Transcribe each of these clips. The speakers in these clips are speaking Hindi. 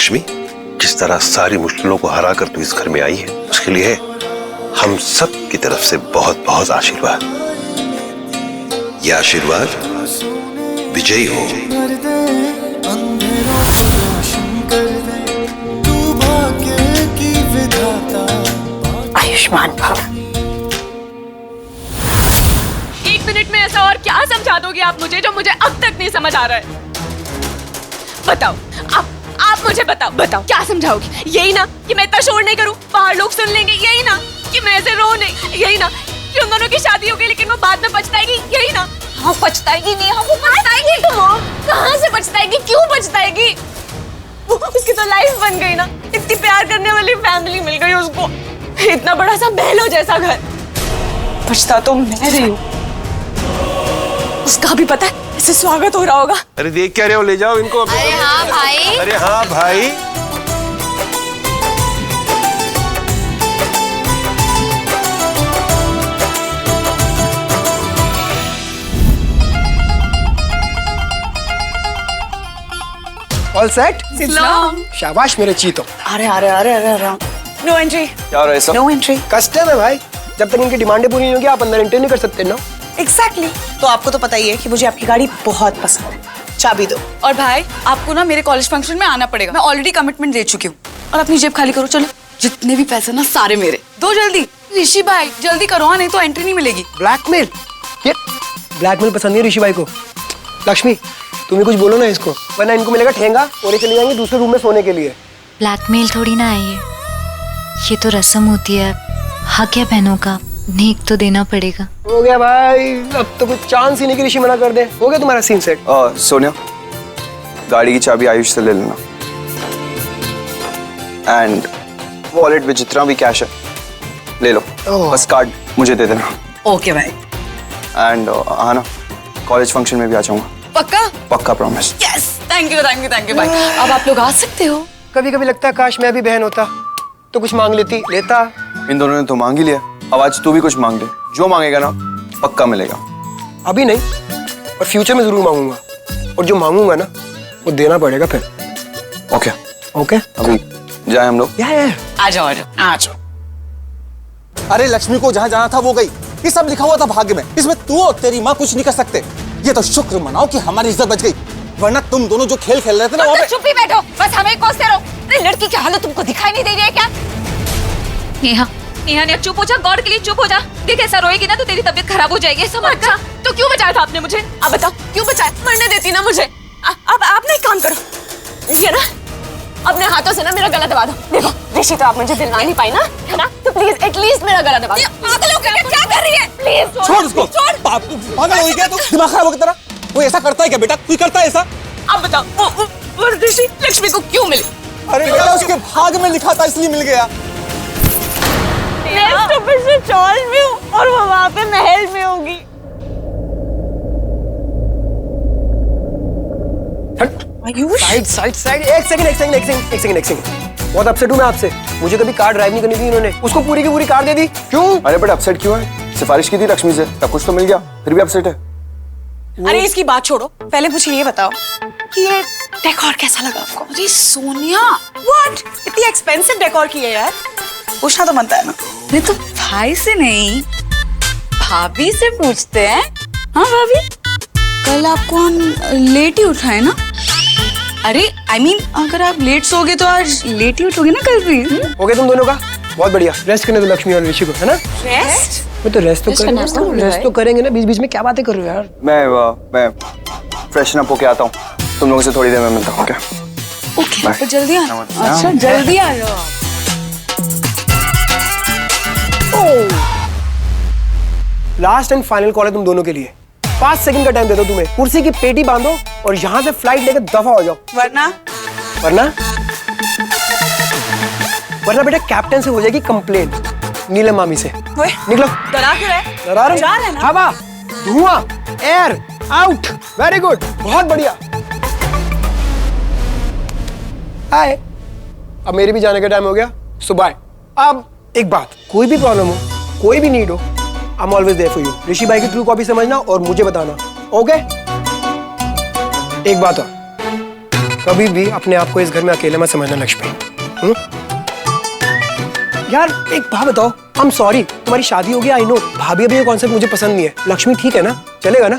लक्ष्मी, जिस तरह सारी मुश्किलों को हरा कर तू इस घर में आई है, उसके लिए हम सब की तरफ से बहुत बहुत आशीर्वाद। यह आशीर्वाद विजयी हो। आयुष्मान भव। 1 मिनट में ऐसा और क्या समझा दोगे आप मुझे जो मुझे अब तक नहीं समझ आ रहा है? बताओ, आप मुझे बताओ क्या समझाओगी? यही ना कि मैं इतना शोर नहीं करूं, बाहर लोग सुन लेंगे? यही ना कि मैं ऐसे रो नहीं? यही ना कि उन दोनों की शादी होगी लेकिन वो बाद में पछताएगी? यही ना? हाँ, पछताएगी नहीं, हाँ वो पछताएगी। तो वो कहाँ से पछताएगी? क्यों पछताएगी? उसकी तो लाइफ बन गई ना, इतनी प्यार करने वाली फैमिली मिल गई उसको, इतना बड़ा सा महलों जैसा घर। पछता तो मैं रही हूँ, उसका भी पता है इससे स्वागत हो रहा होगा। अरे देख क्या रहे हो, ले जाओ इनको। अरे हाँ भाई। अरे हाँ भाई। All set? सलाम। शाबाश मेरे चीतों। अरे अरे अरे अरे अरे, नो एंट्री। क्या हो रहा है सब? No entry. कस्टम है भाई, जब तक इनकी डिमांडें पूरी नहीं होगी आप अंदर एंटर नहीं कर सकते ना। एग्जैक्टली। तो आपको तो पता ही है कि मुझे आपकी गाड़ी बहुत पसंद है, चाबी दो। और भाई आपको ना मेरे कॉलेज फंक्शन में आना पड़ेगा, मैं ऑलरेडी कमिटमेंट दे चुकी हूँ। और अपनी जेब खाली करो, चलो। जितने भी पैसे ना सारे मेरे दो, जल्दी। ऋषि भाई जल्दी करो, हाँ नहीं तो एंट्री नहीं मिलेगी। ब्लैकमेल? ये ब्लैकमेल पसंद नहीं है ऋषि भाई को। लक्ष्मी तुम ही कुछ बोलो ना इसको, वरना इनको मिलेगा ठेंगा और ये चले जाएंगे दूसरे रूम में सोने के लिए। ब्लैकमेल थोड़ी ना है ये तो रस्म होती है। हक है बहनों का, नेक तो देना पड़ेगा। हो गया भाई, अब तो कुछ चांस ही नहीं कि ऋषि मना कर दे। हो गया तुम्हारा सीन सेट। सोनिया, गाड़ी की चाबी आयुष से ले लेना, एंड वॉलेट में जितना भी कैश है ले लो। बस कार्ड मुझे दे देना। ओके भाई। एंड हाँ ना, कॉलेज फंक्शन में भी आ जाऊंगा। पक्का? पक्का, प्रॉमिस। यस, थैंक यू भाई। अब आप लोग आ सकते हो। कभी कभी लगता है काश मैं भी बहन होता तो कुछ मांग लेता। इन दोनों ने तो मांग ही लिया, अब आज तू भी कुछ मांग ले। जो मांगेगा ना पक्का मिलेगा। अभी नहीं, और फ्यूचर में जरूर मांगूंगा, और जो मांगूंगा ना वो देना पड़ेगा फिर। ओके ओके, अभी जाए हम लोग। आ जाओ आ जाओ। अरे लक्ष्मी को जहाँ जाना था वो गई, ये सब लिखा हुआ था भाग्य में, इसमें तू और तेरी माँ कुछ नहीं कर सकते। ये तो शुक्र मनाओ कि हमारी इज्जत बच गई, वरना तुम दोनों जो खेल खेल रहे थे ना वहाँ पे। चुप ही बैठो, बस हमें कोसते रहो। अरे लड़की की हालत तुमको दिखाई नहीं दे रही है क्या? नेहा चुप हो जा, गॉड के लिए चुप हो जा। देख ऐसा रोएगी ना तो तेरी तबीयत खराब हो जाएगी, समझ जा। तो क्यों बचाया था आपने मुझे? अब बताओ क्यों बचाया? मरने देती ना मुझे। अब आपने एक काम करो, ये ना अपने हाथों से ना मेरा गला दबा दो। देखो ऋषि तो आप मुझे दिलवा नहीं पाई ना, है ना? तो प्लीज एटलीस्ट मेरा गला दबा दो। पागल हो गया क्या कर रही है? प्लीज छोड़ उसको। पागल हो गया तू? दिमाग खराब हो गया तेरा? वो ऐसा करता है क्या बेटा? तू करता है ऐसा? अब बताओ वो ऋषि लक्ष्मी को क्यों मिली? अरे बेटा उसके भाग में लिखा था इसलिए मिल गया। मैं तो चौल में हूँ और वो वहाँ पे महल में होगी। साइड एक सेकंड। बहुत अपसेट हूँ मैं आपसे। मुझे कभी कार ड्राइव नहीं करनी थी, इन्होंने उसको पूरी की पूरी कार दे दी। क्यों? अरे बट अपसेट क्यों है? सिफारिश की थी लक्ष्मी से, सब कुछ तो मिल गया, फिर भी अपसेट है। अरे इसकी बात छोड़ो, पहले मुझे ये बताओ कि ये डेकोर कैसा लगा आपको? अरे सोनिया, व्हाट? इतनी एक्सपेंसिव डेकोर की है यार, पूछना तो बनता है ना। नहीं तो भाई से नहीं भाभी से पूछते हैं। हाँ भाभी, कल आपको लेट ही उठाए ना? अरे I mean, अगर आप लेट सोगे तो आज लेट ही उठोगे ना कल भी। हो गया तुम दोनों का? बहुत बढ़िया। रेस्ट करने दो लक्ष्मी और ऋषि को, है ना? रेस्ट? मैं तो रेस्ट तो करेंगे ना। बीच बीच में क्या बातें कर रहे हो यार? मैं फ्रेशन अप होके आता हूँ, तुम लोगों से थोड़ी देर में मिलता हूँ। ओके, तो जल्दी आ। अच्छा जल्दी आ जाओ। लास्ट एंड फाइनल कॉल है तुम दोनों के लिए। 5 सेकंड का टाइम दे दो तुम्हें। कुर्सी की पेटी बांधो और यहाँ से फ्लाइट लेकर दफा हो जाओ, वरना बेटा कैप्टन से हो जाएगी कंप्लेन, नीलम मामी से। निकलो। डरा क्यों है? डरा रहे हो? हवा, धुआं, एयर आउट। वेरी गुड, बहुत बढ़िया। हाय, अब मेरे भी जाने का टाइम हो गया, सो बाय। अब एक बात, कोई भी प्रॉब्लम हो, कोई भी नीड हो, I am always there for you. Rishi भाई की ट्रू कॉपी समझना और मुझे बताना, ओके? एक बात और, कभी भी अपने आप को इस घर में अकेले मत समझना लक्ष्मी। यार एक बात बताओ, आई एम सॉरी, तुम्हारी शादी हो गई, आई नो, भाभी अभी ये कॉन्सेप्ट मुझे पसंद नहीं है। लक्ष्मी ठीक है ना, चलेगा ना?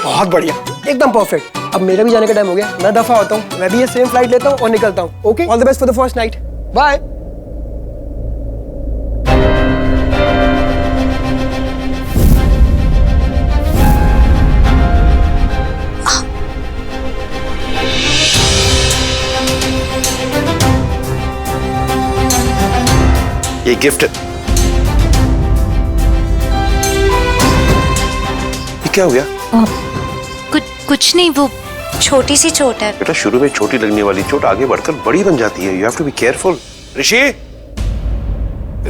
बहुत बढ़िया, एकदम परफेक्ट। अब मेरा भी जाने का टाइम हो गया, मैं दफा होता हूँ, मैं भी ये सेम फ्लाइट लेता हूँ और निकलता हूँ। Okay, all the best for the first night, bye. ये गिफ्ट, ये क्या हो गया? कुछ नहीं, वो छोटी सी चोट है। बेटा शुरू में छोटी लगने वाली चोट आगे बढ़कर बड़ी बन जाती है। You have to be careful. Rishi,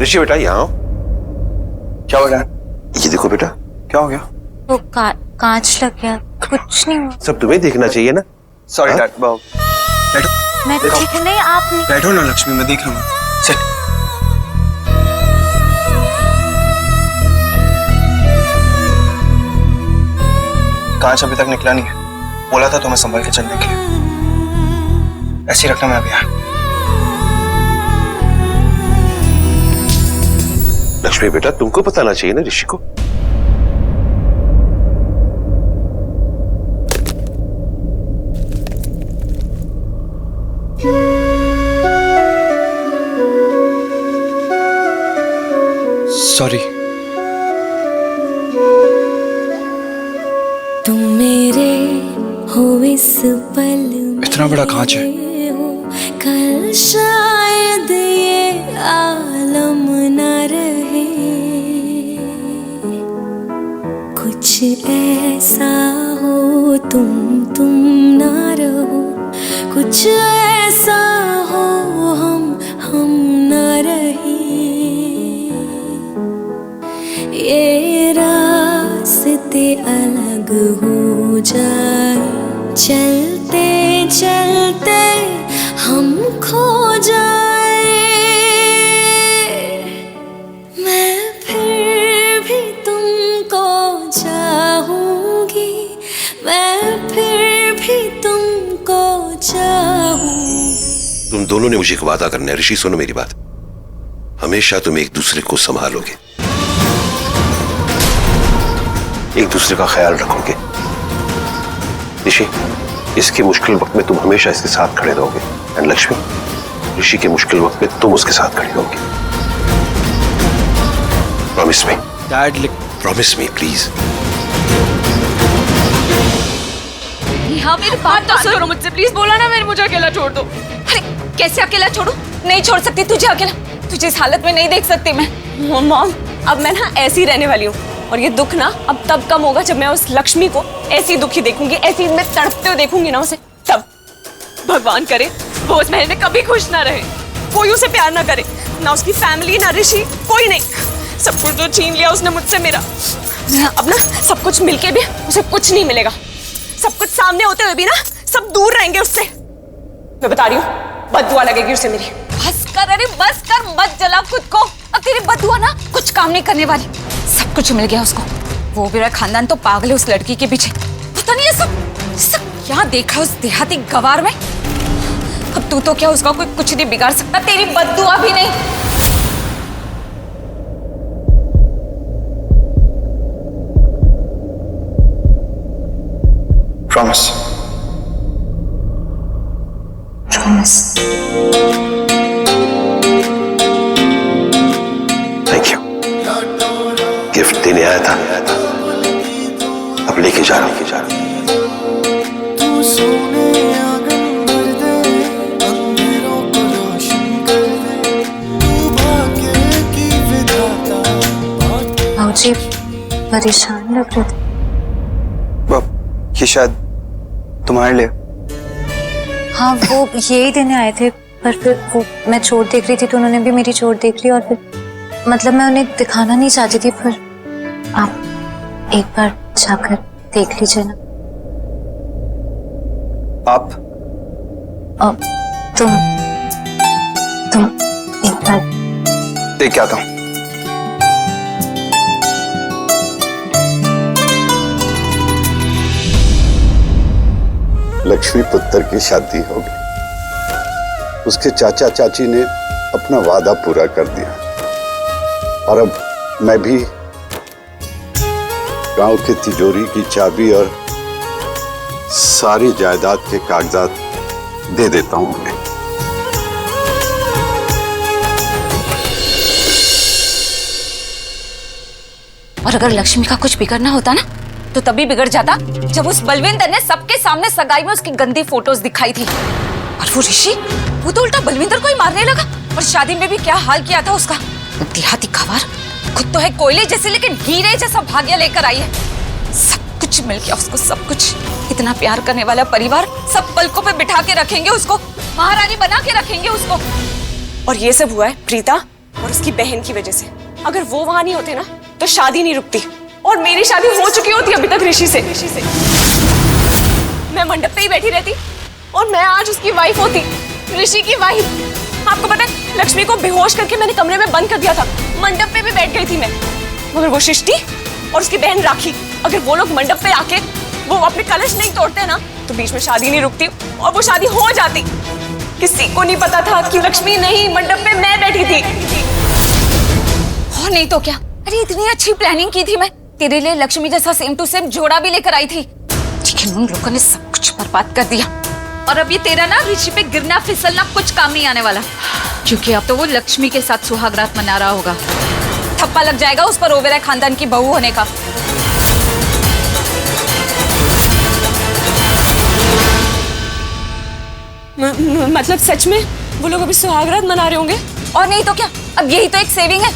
Rishi बेटा यहाँ आओ। क्या हो रहा है? ये देखो बेटा। क्या हो गया? वो कांच लग गया, कुछ नहीं हुआ। सब तुम्हें देखना चाहिए ना। सॉरी हाँ? डैड। बैठो मैं ठीक हूँ। नहीं आप नहीं। बैठो ना लक्ष्मी, मैं देख रहा हूँ। सिट। कांच अभी तक निकला नहीं है, बोला था तुम्हें संभल के चलने के लिए। ऐसे ही रखना, मैं अभी आया। लक्ष्मी बेटा तुमको बताना चाहिए ना ऋषि को। सॉरी। तुम मेरे हो इस पल में, इतना बड़ा कांच है। कल शायद ये आलम न रहे। कुछ ऐसा हो तुम ना रहो, कुछ ऐसा हो हम न रहे। ये रास्ते अलग हो जाए, चलते चलते हम खो जाए। मैं फिर भी तुमको चाहूंगी, मैं फिर भी तुमको चाहूंगी। तुम दोनों ने मुझे एक वादा करना है। ऋषि सुनो मेरी बात, हमेशा तुम एक दूसरे को संभालोगे, एक दूसरे का ख्याल रखोगे। ऋषि, इसके मुश्किल वक्त में तुम हमेशा इसके साथ खड़े रहोगे। एंड लक्ष्मी, ऋषि के मुश्किल वक्त में तुम उसके साथ खड़ी रहोगी। Promise me dad, promise me please. हाँ मेरी बात तो सुनो मुझसे प्लीज। बोला ना मेरे, मुझे अकेला छोड़ दो। अरे कैसे अकेला छोड़ू? नहीं छोड़ सकती तुझे अकेला, तुझे इस हालत में नहीं देख सकती मैं। मॉम, अब मैं ना ऐसी ही रहने वाली हूँ और ये दुख ना अब तब कम होगा जब मैं उस लक्ष्मी को ऐसी दुखी देखूंगी, ऐसी मैं तड़पते हुए देखूंगी ना उसे, तब। भगवान करे वो उस महल में कभी खुश ना रहे, कोई उसे प्यार ना करे, ना उसकी फैमिली ना ऋषि, कोई नहीं। सब कुछ जो छीन लिया उसने मुझसे मेरा, अब ना सब कुछ मिलके भी उसे कुछ नहीं मिलेगा। सब कुछ सामने होते हुए भी ना सब दूर रहेंगे उससे। मैं बता रही हूँ, बद्दुआ लगेगी उसे मेरी। बस कर, अरे बस कर, मत जला खुद को। अब तेरी बद्दुआ ना कुछ काम नहीं करने वाली। सब कुछ मिल गया उसको। वो भी खानदान तो पागल है उस लड़की के पीछे। पता नहीं ये सब क्या देखा उस देहाती गवार में। अब तू तो क्या उसका कोई कुछ नहीं बिगाड़ सकता, तेरी बद्दुआ भी नहीं। Promise. Promise. Thank you. Gift देने आया था, अब लेके जा रहा हूँ। भाऊजी परेशान लग रहे थे। ये शायद तुम्हारे लिए। हाँ वो यही देने आए थे, पर फिर वो मैं चोट देख रही थी तो उन्होंने भी मेरी चोट देख ली और फिर मतलब मैं उन्हें दिखाना नहीं चाहती थी, पर आप एक बार जाकर देख लीजिए ना। आप? तुम एक बार देख के आता हूँ। लक्ष्मी पुत्र की शादी हो गई। उसके चाचा चाची ने अपना वादा पूरा कर दिया और अब मैं भी गांव की तिजोरी की चाबी और सारी जायदाद के कागजात दे देता हूं उन्हें। और अगर लक्ष्मी का कुछ बिगड़ना होता ना तो तभी बिगड़ जाता जब उस बलविंदर ने सबके सामने सगाई में उसकी गंदी फोटोज दिखाई थी। और वो ऋषि, वो तो उल्टा बलविंदर को ही मारने लगा। और शादी में भी क्या हाल किया था उसका। देहाती खबर, खुद तो है कोयले जैसे लेकिन हीरे जैसा भाग्य लेकर आई है। सब कुछ मिल गया उसको, सब कुछ। इतना प्यार करने वाला परिवार सब पलकों पे बिठा के रखेंगे उसको, महारानी बना के रखेंगे उसको। और ये सब हुआ है प्रीता और उसकी बहन की वजह से। अगर वो वहां नहीं होते ना तो शादी नहीं रुकती और मेरी शादी हो चुकी होती अभी तक ऋषि से। मैं मंडप पे ही बैठी रहती और मैं आज उसकी वाइफ होती, ऋषि की वाइफ। आपको पता है लक्ष्मी को बेहोश करके मैंने कमरे में बंद कर दिया था। मंडप पे भी बैठ गई थी मैं। मगर वो सृष्टि और उसकी बहन राखी, अगर वो लोग मंडप पे आके वो अपने कलश नहीं तोड़ते ना तो बीच में शादी नहीं रुकती और वो शादी हो जाती। किसी को नहीं पता था कि लक्ष्मी नहीं, मंडप पे मैं बैठी थी। और नहीं तो क्या। अरे इतनी अच्छी प्लानिंग की थी मैं, तेरे लिए लक्ष्मी जैसा सेम टू सेम जोड़ा भी लेकर आई थी, लेकिन उन लोगों ने सब कुछ बर्बाद कर दिया। और अब ये तेरा ना ऋषि पे गिरना फिसलना कुछ काम नहीं आने वाला, क्योंकि अब तो वो लक्ष्मी के साथ सुहागरात मना रहा होगा। थप्पा लग जाएगा उस पर ओबेरॉय खानदान की बहू होने का। मतलब सच में वो लोग अभी सुहागरात मना रहे होंगे? और नहीं तो क्या, अब यही तो एक सेविंग है,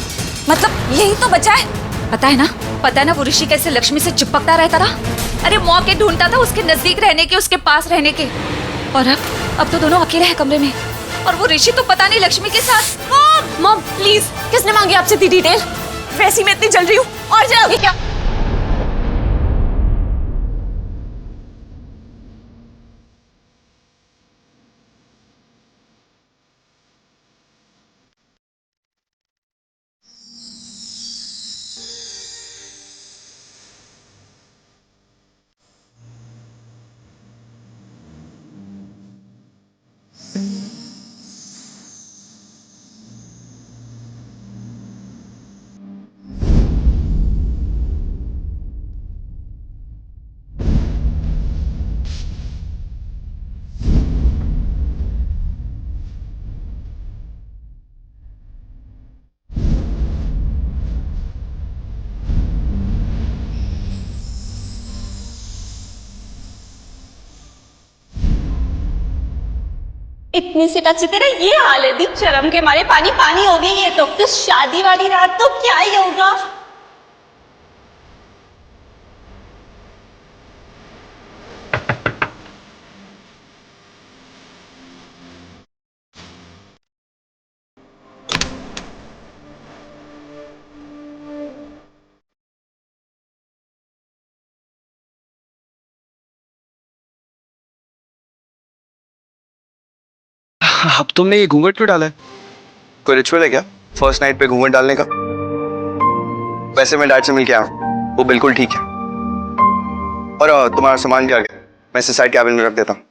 मतलब यही तो बचा है। पता है ना वो ऋषि कैसे लक्ष्मी से चिपकता रहता रहा। अरे मौके ढूंढता था उसके नजदीक रहने के, उसके पास रहने के। और अब तो दोनों अकेले हैं कमरे में और वो ऋषि तो पता नहीं लक्ष्मी के साथ। मॉम प्लीज, किसने मांगी आपसे इतनी डिटेल? वैसे ही मैं इतनी जल रही हूँ और जलाओगे क्या? इतनी सी टच से तेरा ये हाल है, दिन शर्म के मारे पानी पानी हो गई है। तो शादी वाली रात तो क्या ही होगा। अब तुमने ये घूंघट क्यों डाला है? कोई रिचुअल है क्या फर्स्ट नाइट पे घूंघट डालने का? वैसे मैं डैड से मिल के आया हूं, वो बिल्कुल ठीक है। और तुम्हारा सामान भी आ गया, मैं इसे साइड कैबिन में रख देता हूं।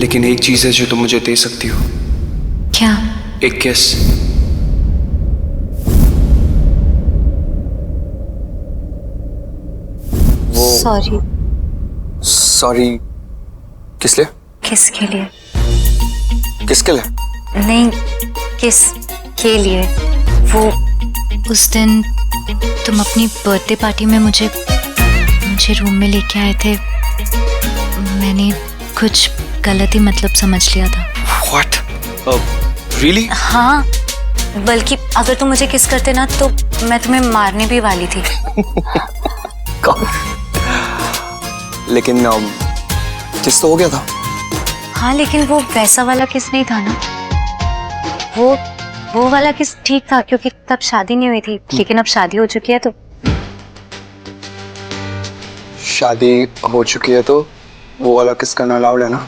लेकिन एक चीज है जो तुम मुझे दे सकती हो। क्या? एक किस। सॉरी। सॉरी किस लिए? किसके लिए? किसके लिए? नहीं, किस के लिए? वो उस दिन तुम अपनी बर्थडे पार्टी में मुझे रूम में लेके आए थे, मैंने कुछ गलत ही मतलब समझ लिया था। What? Really? हाँ, बल्कि अगर तुम मुझे किस करते ना तो मैं तुम्हें मारने भी वाली थी। लेकिन किस तो हो गया था। हाँ, लेकिन वो वैसा वाला किस नहीं था ना। वो वाला किस ठीक था क्योंकि तब शादी नहीं हुई थी, लेकिन अब शादी हो चुकी है तो शादी हो चुकी है तो वो वाला किस करना अलाउड है ना?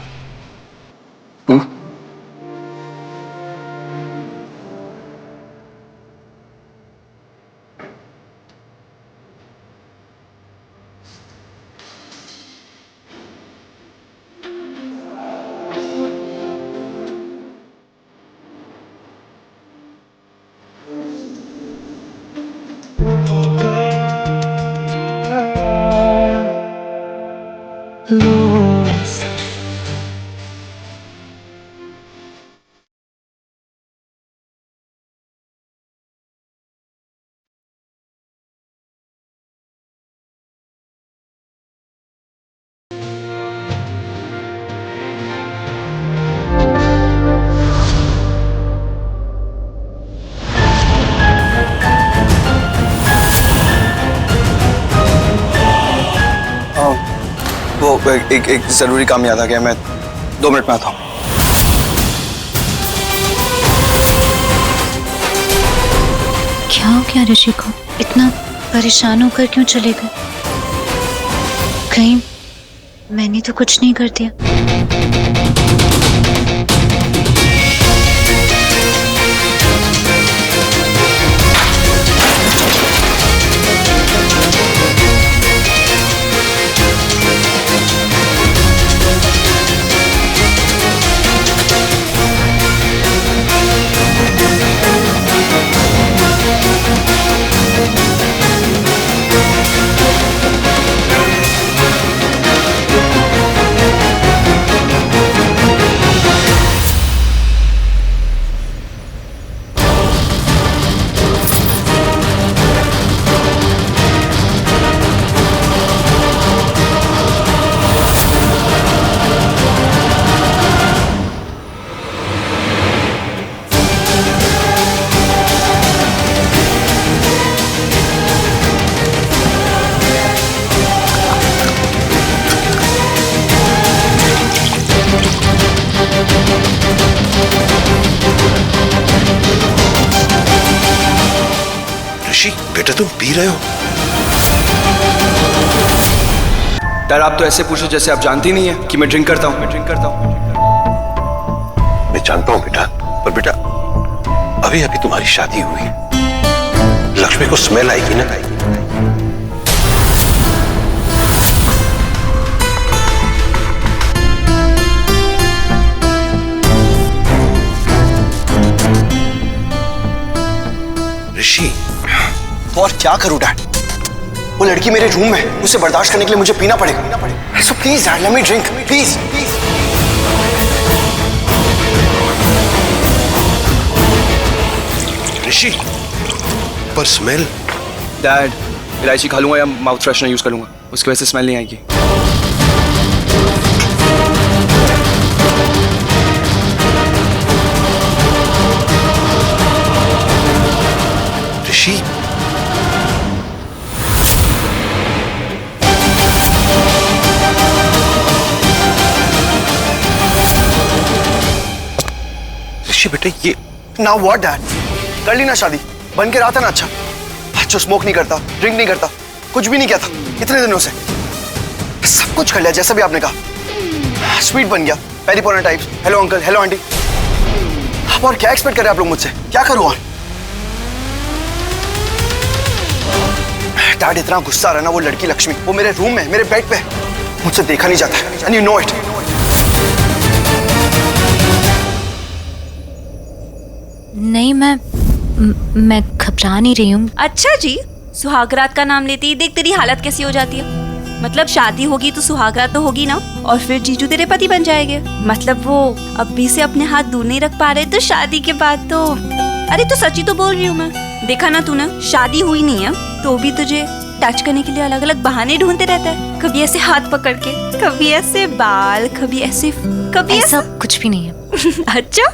वो एक जरूरी काम याद आ गया, मैं 2 मिनट में आता हूँ। क्या हो गया ऋषि को? इतना परेशान होकर क्यों चले गए? कहीं मैंने तो कुछ नहीं कर दिया। ऋषि बेटा तुम पी रहे हो? यार आप तो ऐसे पूछो जैसे आप जानती नहीं है कि मैं ड्रिंक करता हूँ। मैं जानता हूँ बेटा, पर बेटा अभी अभी तुम्हारी शादी हुई है, लक्ष्मी को स्मेल आएगी ना। ऋषि तो और क्या करूं डैड? वो लड़की मेरे रूम में है, उसे बर्दाश्त करने के लिए मुझे पीना पड़ेगा। So please dad let me drink please. Rishi पर स्मेल। डैड इलायची खा लूंगा या माउथ फ्रेशनर यूज कर लूंगा, उसकी वजह से स्मेल नहीं आएगी। ऋषि ऋषि बेटा ये नाउ व्हाट डैड? कर ली ना शादी, बन के रहा था ना अच्छा। जो स्मोक नहीं करता, ड्रिंक नहीं करता, कुछ भी नहीं किया था इतने दिनों से, सब कुछ कर लिया जैसा भी आपने कहा। स्वीट बन गया, पेरिपोना types, hello uncle, hello aunty. आप और क्या एक्सपेक्ट कर रहे हैं आप लोग मुझसे? क्या करूं और? डैड इतना गुस्सा आ रहा है ना, वो लड़की लक्ष्मी वो मेरे रूम में मेरे बेड पे मुझसे देखा नहीं जाता, एंड यू नो इट। नहीं, मैं घबरा नहीं रही हूँ। अच्छा जी, सुहागरात का नाम लेती ही देख तेरी हालत कैसी हो जाती है। मतलब शादी होगी तो सुहागरात तो होगी ना, और फिर जीजू तेरे पति बन जाएंगे। मतलब वो अभी से अपने हाथ दूर नहीं रख पा रहे तो शादी के बाद तो। अरे तो सच्ची तो बोल रही हूँ मैं। देखा ना तूने, शादी हुई नहीं है तो भी तुझे टच करने के लिए अलग अलग बहाने ढूंढते रहता है। कभी ऐसे हाथ पकड़ के, कभी ऐसे बाल, कभी ऐसे, कभी ऐसा कुछ भी नहीं है। अच्छा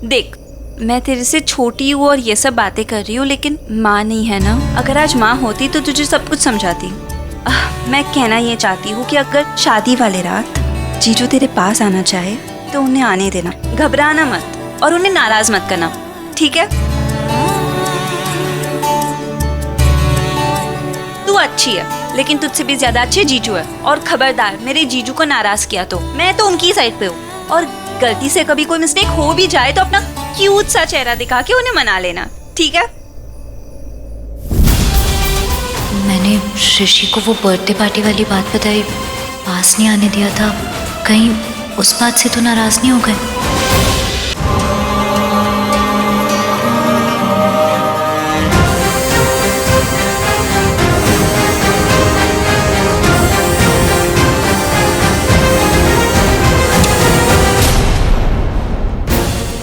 देख, मैं तेरे से छोटी हूँ और ये सब बातें कर रही हूँ, लेकिन माँ नहीं है ना। अगर आज माँ होती तो तुझे सब कुछ समझाती। मैं कहना ये चाहती हूँ कि अगर शादी वाले रात जीजू तेरे पास आना चाहे तो उन्हें आने देना, घबराना मत और उन्हें नाराज मत करना, ठीक है? तू अच्छी है लेकिन तुझसे भी ज्यादा अच्छे जीजू है, और खबरदार मेरे जीजू को नाराज किया तो मैं तो उनकी साइड पे हूँ। और गलती से कभी कोई मिस्टेक हो भी जाए तो अपना क्यूट सा चेहरा दिखा के उन्हें मना लेना, ठीक है? मैंने ऋषि को वो बर्थडे पार्टी वाली बात बताई, पास नहीं आने दिया था। कहीं उस बात से तो नाराज नहीं हो गए?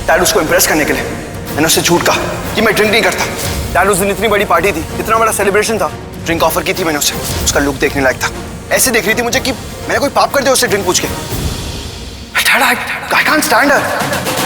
डैड उसको इम्प्रेस करने के लिए मैंने उससे झूठ कहा कि मैं ड्रिंक नहीं करता। डैड उस दिन इतनी बड़ी पार्टी थी, इतना बड़ा सेलिब्रेशन था, ड्रिंक ऑफर की थी मैंने उसे। उसका लुक देखने लायक था, ऐसे देख रही थी मुझे कि मैंने कोई पाप कर दिया उससे ड्रिंक पूछ के। Dad, I can't stand her.